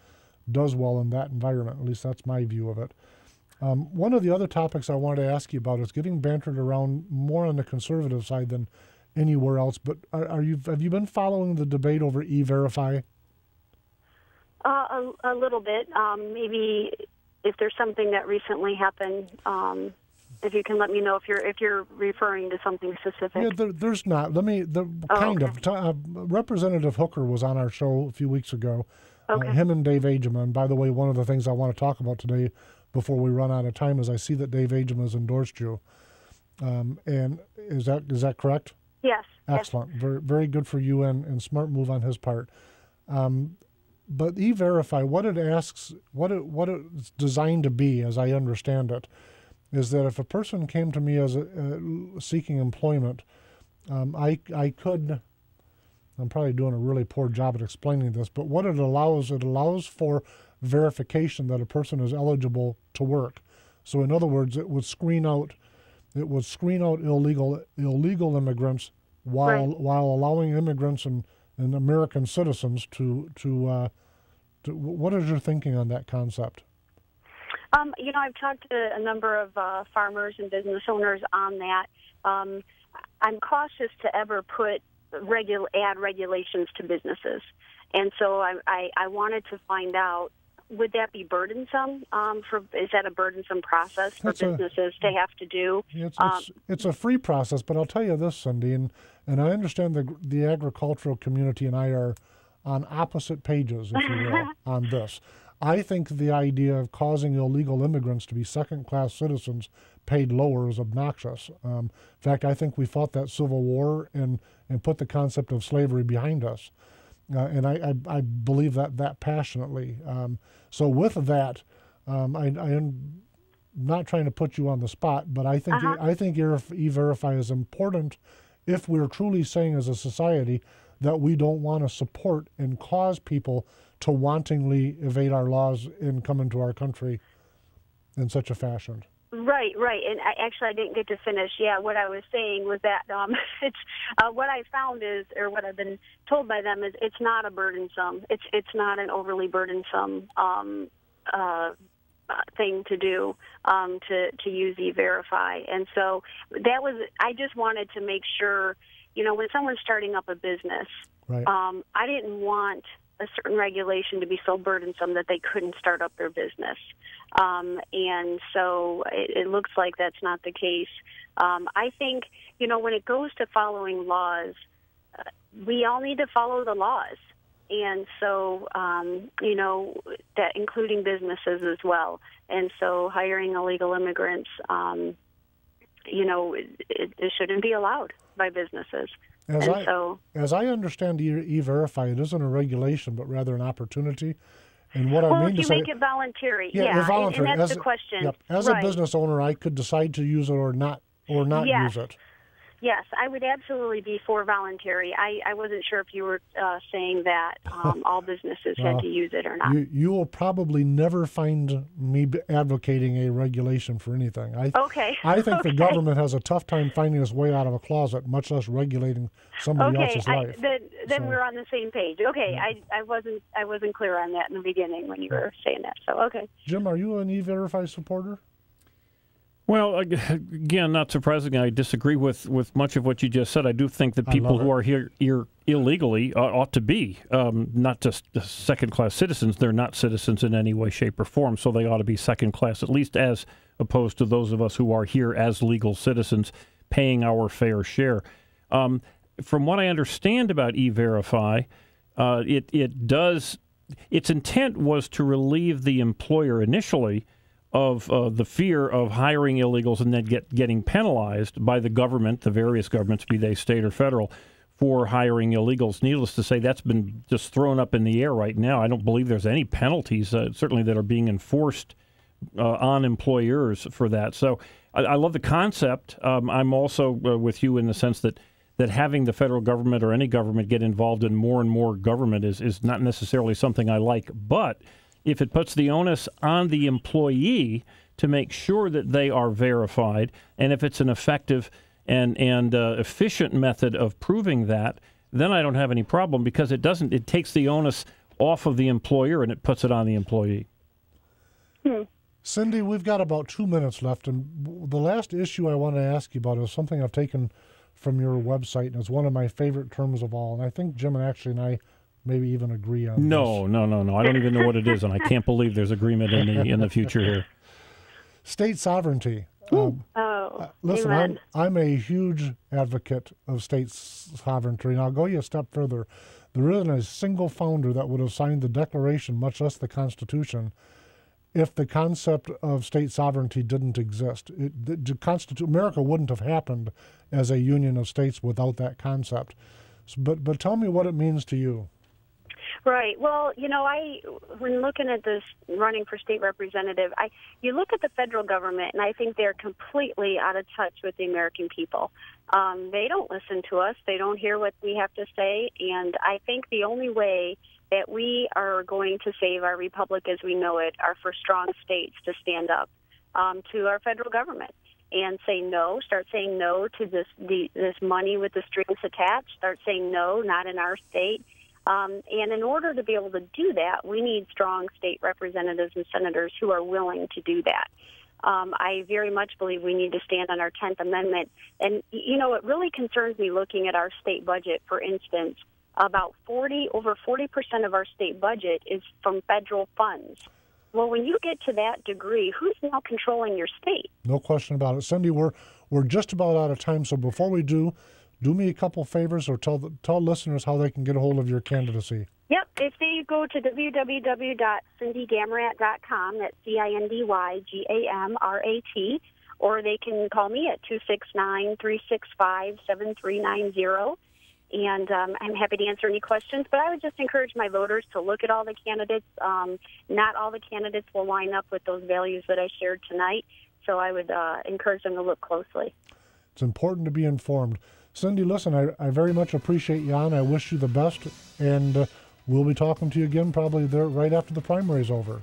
does well in that environment. At least that's my view of it. One of the other topics I wanted to ask you about is getting bantered around more on the conservative side than anywhere else. But have you been following the debate over E-Verify? A little bit. Maybe if there's something that recently happened, if you can let me know if you're referring to something specific. Yeah, there's not. Representative Hooker was on our show a few weeks ago. Okay. Him and Dave Agema. And by the way, one of the things I want to talk about today before we run out of time is I see that Dave Agema has endorsed you. And is that correct? Yes. Excellent. Very, very good for you and smart move on his part. But E-Verify, what it asks, what it's designed to be, as I understand it, is that if a person came to me as seeking employment, I could, I'm probably doing a really poor job at explaining this, but what it allows for verification that a person is eligible to work. So in other words, it would screen out illegal immigrants while allowing immigrants and American citizens to what is your thinking on that concept? I've talked to a number of farmers and business owners on that. I'm cautious to ever put add regulations to businesses, and so I wanted to find out, would that be burdensome? Is that a burdensome process for businesses to have to do? It's a free process, but I'll tell you this, Cindy, and I understand the agricultural community and I are on opposite pages, if you will, on this. I think the idea of causing illegal immigrants to be second-class citizens paid lower is obnoxious. In fact, I think we fought that Civil War and put the concept of slavery behind us. And I believe that passionately. So with that, I'm not trying to put you on the spot, but I think E-Verify is important if we're truly saying as a society that we don't want to support and cause people to wantingly evade our laws and come into our country in such a fashion. Right. And I didn't get to finish. Yeah, what I was saying was that it's what I found is, or what I've been told by them is, it's not a burdensome. It's not an overly burdensome thing to do to use E-Verify, and so I just wanted to make sure, when someone's starting up a business, right. I didn't want a certain regulation to be so burdensome that they couldn't start up their business. And so it looks like that's not the case. I think, when it goes to following laws, we all need to follow the laws. And so, that including businesses as well. And so hiring illegal immigrants, it shouldn't be allowed by businesses. As I understand E-Verify, it isn't a regulation, but rather an opportunity. And what I mean to say, make it voluntary, voluntary. And that's the question. Yep. As a business owner, I could decide to use it or not use it. Yes, I would absolutely be for voluntary. I wasn't sure if you were saying that all businesses had to use it or not. You will probably never find me advocating a regulation for anything. I think the government has a tough time finding its way out of a closet, much less regulating somebody else's life. Then we're on the same page. Okay, I wasn't clear on that in the beginning when you were saying that. So okay. Jim, are you an E-Verify supporter? Well, again, not surprisingly, I disagree with much of what you just said. I do think that people who are here illegally ought to be not just second-class citizens. They're not citizens in any way, shape, or form, so they ought to be second-class, at least as opposed to those of us who are here as legal citizens paying our fair share. From what I understand about E-Verify, its intent was to relieve the employer initially of the fear of hiring illegals and then getting penalized by the government, the various governments, be they state or federal, for hiring illegals. Needless to say, that's been just thrown up in the air right now. I don't believe there's any penalties, certainly, that are being enforced on employers for that. So I love the concept. I'm also with you in the sense that having the federal government or any government get involved in more and more government is not necessarily something I like. But if it puts the onus on the employee to make sure that they are verified, and if it's an effective and efficient method of proving that, then I don't have any problem, because it takes the onus off of the employer and it puts it on the employee. Cindy, we've got about 2 minutes left, and the last issue I want to ask you about is something I've taken from your website, and it's one of my favorite terms of all, and I think Jim and I maybe even agree on this. No. I don't even know what it is, and I can't believe there's agreement in the future here. State sovereignty. Listen, amen. I'm a huge advocate of state sovereignty, and I'll go you a step further. There isn't a single founder that would have signed the Declaration, much less the Constitution, if the concept of state sovereignty didn't exist. America wouldn't have happened as a union of states without that concept. But tell me what it means to you. Right. Well, when looking at this running for state representative, you look at the federal government, and I think they're completely out of touch with the American people. They don't listen to us. They don't hear what we have to say. And I think the only way that we are going to save our republic as we know it are for strong states to stand up to our federal government and say no, start saying no to this money with the strings attached, start saying no, not in our state. And in order to be able to do that, we need strong state representatives and senators who are willing to do that. I very much believe we need to stand on our 10th Amendment. And, it really concerns me looking at our state budget, for instance. Over 40% of our state budget is from federal funds. Well, when you get to that degree, who's now controlling your state? No question about it. Cindy, we're just about out of time, so before we do me a couple favors or tell listeners how they can get a hold of your candidacy. Yep. If they go to www.cindygamrat.com, that's CINDYGAMRAT, or they can call me at 269-365-7390. And I'm happy to answer any questions. But I would just encourage my voters to look at all the candidates. Not all the candidates will line up with those values that I shared tonight. So I would encourage them to look closely. It's important to be informed. Cindy, listen, I very much appreciate you on. I wish you the best. And we'll be talking to you again probably right after the primary is over.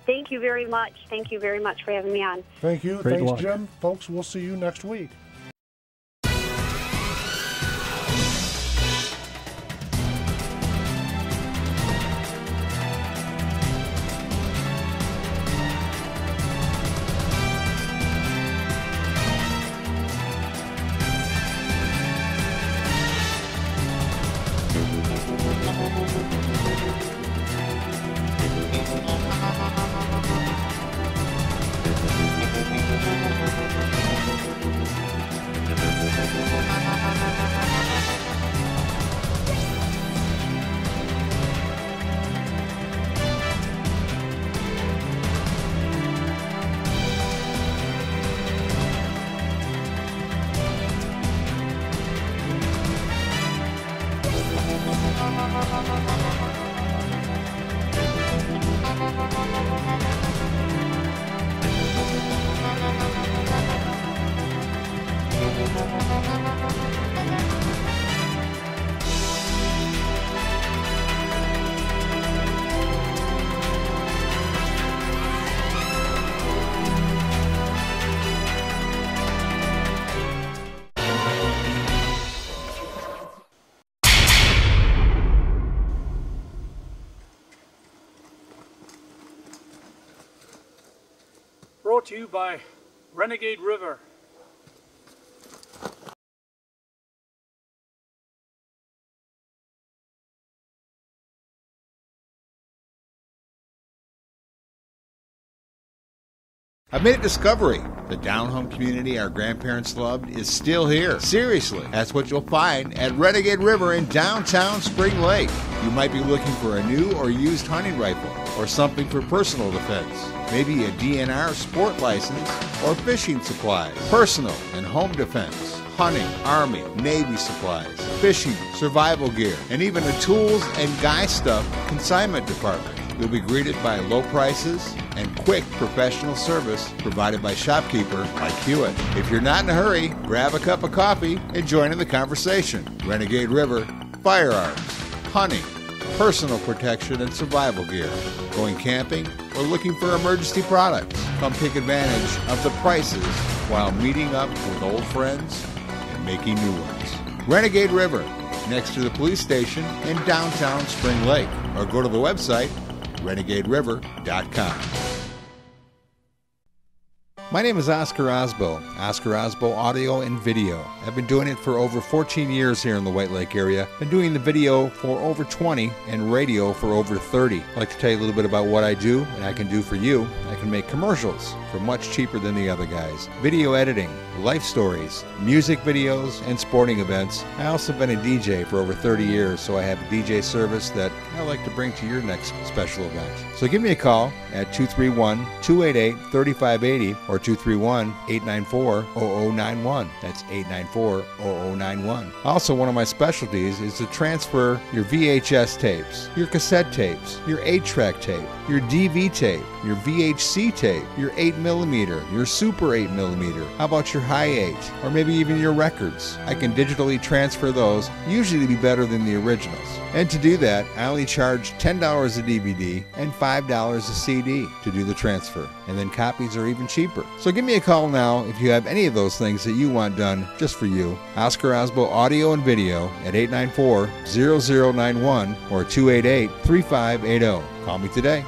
Thank you very much. Thank you very much for having me on. Thank you. Great Thanks, luck. Jim. Folks, we'll see you next week. Brought to you by Renegade River. I've made a discovery. The down-home community our grandparents loved is still here. Seriously, that's what you'll find at Renegade River in downtown Spring Lake. You might be looking for a new or used hunting rifle or something for personal defense. Maybe a DNR sport license or fishing supplies, personal and home defense, hunting, Army, Navy supplies, fishing, survival gear, and even a tools and guy stuff consignment department. You'll be greeted by low prices and quick professional service provided by shopkeeper like Hewitt. If you're not in a hurry, grab a cup of coffee and join in the conversation. Renegade River, firearms, hunting, personal protection and survival gear, going camping, or looking for emergency products. Come take advantage of the prices while meeting up with old friends and making new ones. Renegade River, next to the police station in downtown Spring Lake, or go to the website renegaderiver.com. My name is Oscar Osbo Audio and Video. I've been doing it for over 14 years here in the White Lake area. Been doing the video for over 20 and radio for over 30. I'd like to tell you a little bit about what I do and I can do for you. I can make commercials for much cheaper than the other guys. Video editing, life stories, music videos, and sporting events. I also been a DJ for over 30 years, so I have a DJ service that I like to bring to your next special event. So give me a call at 231-288-3580 or 231-894-0091. That's 894-0091. Also, one of my specialties is to transfer your VHS tapes, your cassette tapes, your 8-track tape, your DV tape, your VHC tape, your 8mm, your Super 8mm. How about your High 8, or maybe even your records? I can digitally transfer those, usually to be better than the originals. And to do that, I only charge $10 a DVD and $5 a CD to do the transfer. And then copies are even cheaper. So give me a call now if you have any of those things that you want done just for you. Oscar Osbo Audio and Video at 894-0091 or 288-3580. Call me today.